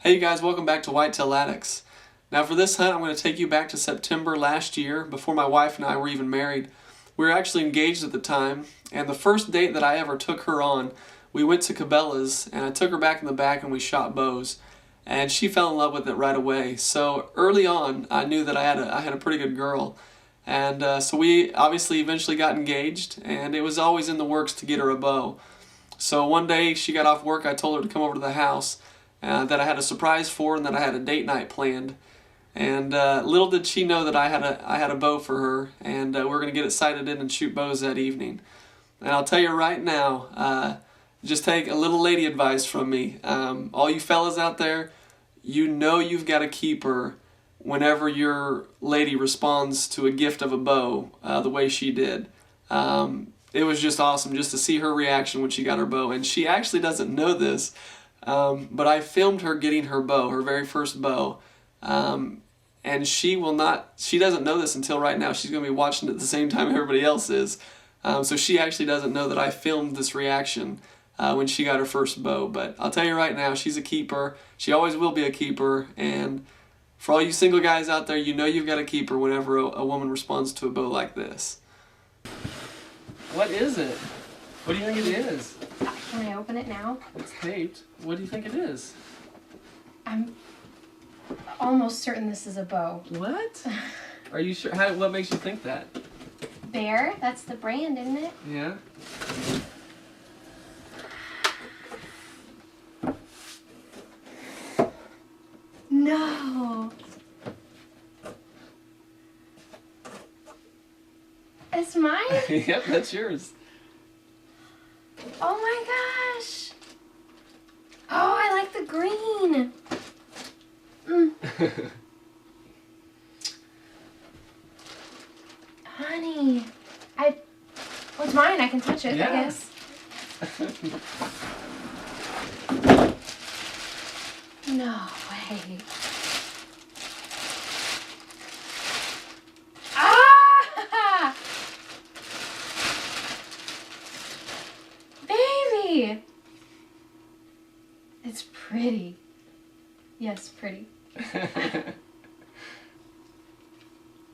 Hey you guys, welcome back to Whitetail Addicts. Now for this hunt, I'm going to take you back to September last year, before my wife and I were even married. We were actually engaged at the time, and the first date that I ever took her on, we went to Cabela's, and I took her back in the back and we shot bows. And she fell in love with it right away. So early on, I knew that I had a pretty good girl. And so we obviously eventually got engaged, and it was always in the works to get her a bow. So one day she got off work, I told her to come over to the house, that I had a surprise for her and that I had a date night planned. And little did she know that I had a bow for her, and we were going to get it sighted in and shoot bows that evening. And I'll tell you right now, just take a little lady advice from me. All you fellas out there, you know you've got a keeper whenever your lady responds to a gift of a bow the way she did. It was just awesome just to see her reaction when she got her bow. And she actually doesn't know this, but I filmed her getting her bow, her very first bow. And she doesn't know this until right now. She's going to be watching it at the same time everybody else is. So she actually doesn't know that I filmed this reaction when she got her first bow. But I'll tell you right now, she's a keeper. She always will be a keeper. And for all you single guys out there, you know you've got a keeper whenever a woman responds to a bow like this. What is it? What do you think it is? Can I open it now? It's taped. What do you think it is? I'm almost certain this is a bow. What? Are you sure? What makes you think that? Bear? That's the brand, isn't it? Yeah. No. It's mine? Yep, that's yours. Oh my gosh. Oh, I like the green. Honey. Well, it's mine. I can touch it, Yeah. I guess. No way. Ah! Baby! It's pretty. Yes, pretty.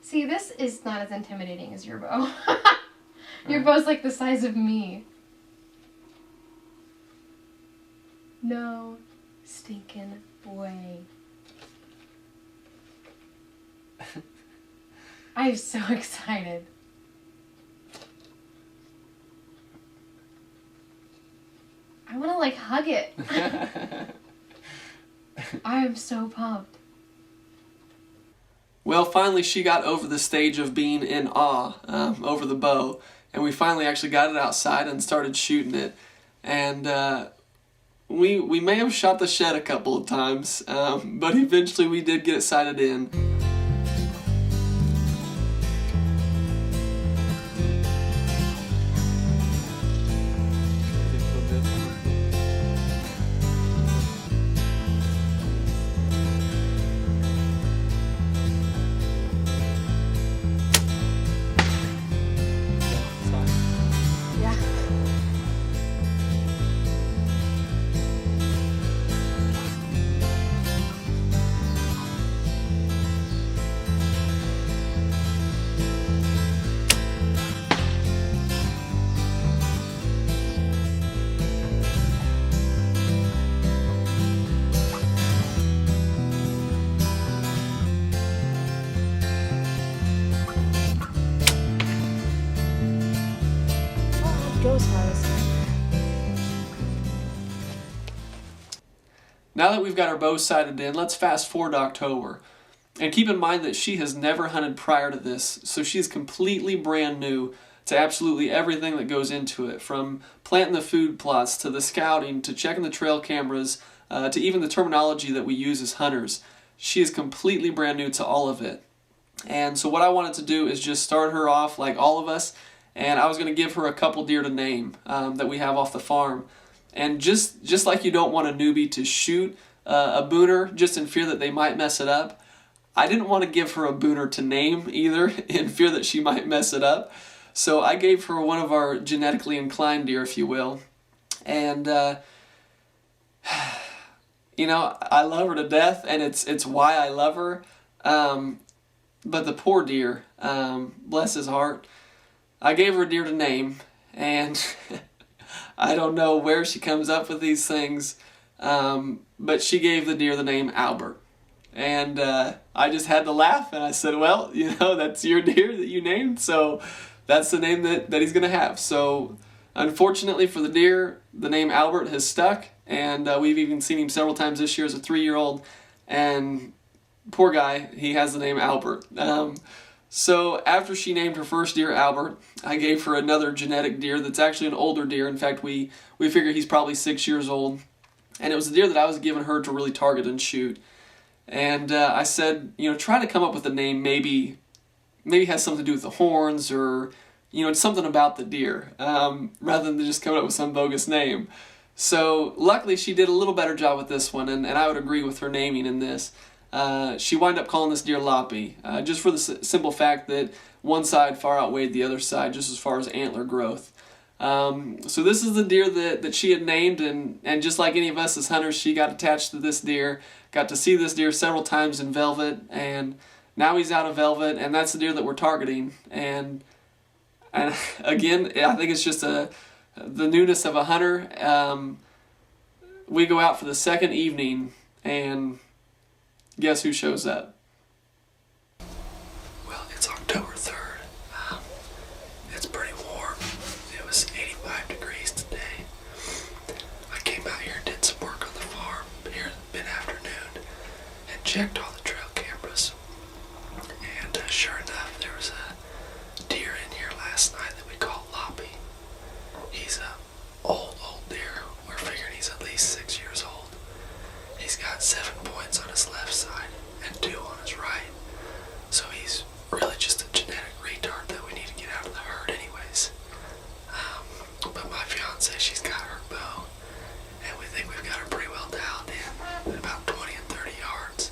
See, this is not as intimidating as your bow. Your bow's like the size of me. No stinking way. I'm so excited. I want to like hug it. I am so pumped. Well, finally she got over the stage of being in awe over the bow, and we finally actually got it outside and started shooting it. And we may have shot the shed a couple of times, but eventually we did get it sighted in. Yeah. Now that we've got our bow sighted in, let's fast forward to October. And keep in mind that she has never hunted prior to this, so she's completely brand new to absolutely everything that goes into it, from planting the food plots, to the scouting, to checking the trail cameras, to even the terminology that we use as hunters. She is completely brand new to all of it. And so what I wanted to do is just start her off like all of us, and I was going to give her a couple deer to name that we have off the farm. And just like you don't want a newbie to shoot a booner just in fear that they might mess it up, I didn't want to give her a booner to name either in fear that she might mess it up. So I gave her one of our genetically inclined deer, if you will. And you know, I love her to death, and it's why I love her. But the poor deer, bless his heart, I gave her a deer to name, and I don't know where she comes up with these things, but she gave the deer the name Albert. And I just had to laugh, and I said, well, you know, that's your deer that you named, so that's the name that he's going to have. So unfortunately for the deer, the name Albert has stuck, and we've even seen him several times this year as a 3-year-old, and poor guy, he has the name Albert. So after she named her first deer Albert, I gave her another genetic deer that's actually an older deer. In fact, we figure he's probably 6 years old, and it was a deer that I was giving her to really target and shoot. And I said, you know, try to come up with a name maybe has something to do with the horns, or, you know, it's something about the deer, rather than just coming up with some bogus name. So luckily she did a little better job with this one, and I would agree with her naming in this. She wound up calling this deer Loppy, just for the simple fact that one side far outweighed the other side just as far as antler growth. So this is the deer that she had named, and just like any of us as hunters, she got attached to this deer, got to see this deer several times in velvet, and now he's out of velvet, and that's the deer that we're targeting. And again, I think it's just the newness of a hunter. We go out for the second evening, and guess who shows up? Well, it's October 3rd. It's pretty warm. It was 85 degrees today. I came out here and did some work on the farm here in mid-afternoon and checked all the trail cameras. And sure enough, there was a deer in here last night that we call Loppy. He's a old deer. We're figuring he's at least 6 years old. He's got 7 points on his left side and 2 on his right. So he's really just a genetic retard that we need to get out of the herd anyways. But my fiance, she's got her bow, and we think we've got her pretty well dialed in at about 20 and 30 yards.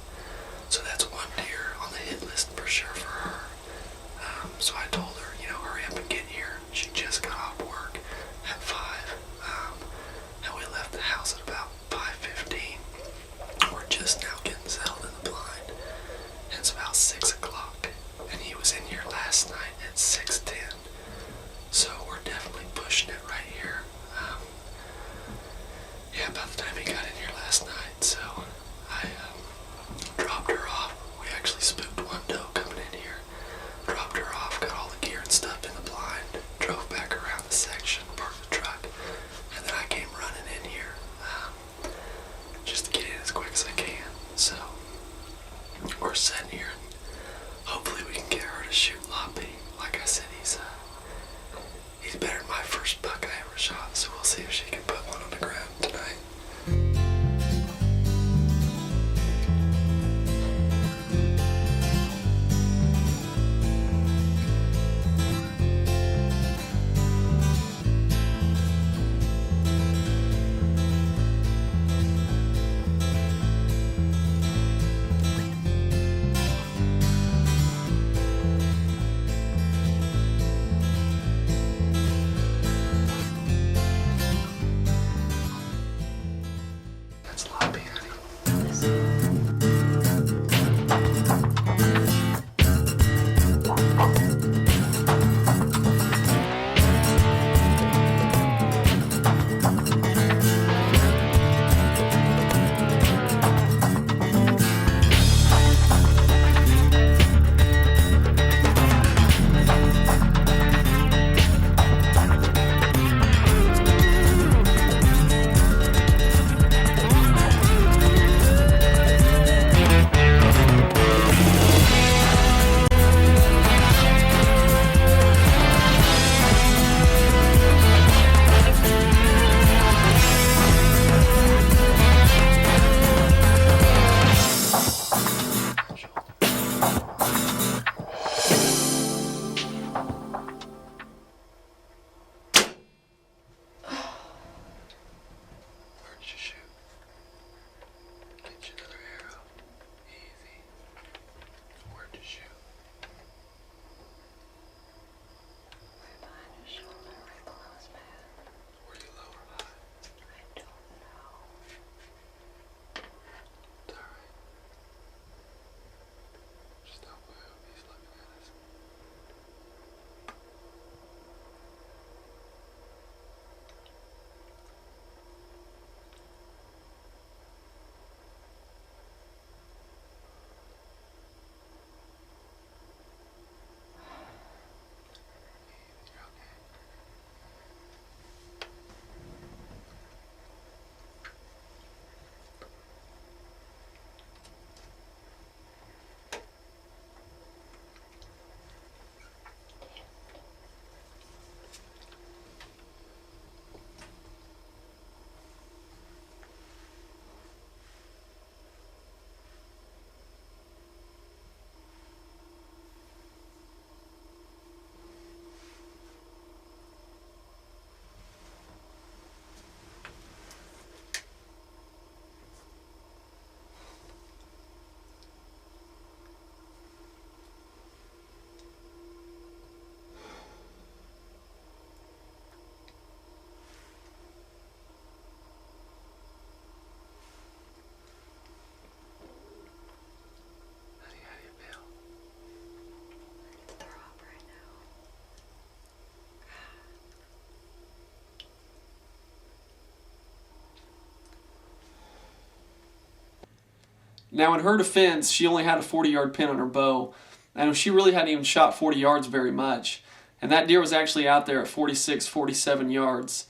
Now, in her defense, she only had a 40-yard pin on her bow, and she really hadn't even shot 40 yards very much. And that deer was actually out there at 46, 47 yards.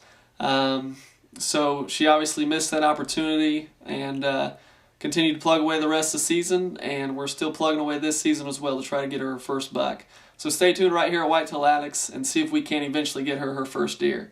So she obviously missed that opportunity and continued to plug away the rest of the season, and we're still plugging away this season as well to try to get her first buck. So stay tuned right here at Whitetail Addicts and see if we can eventually get her first deer.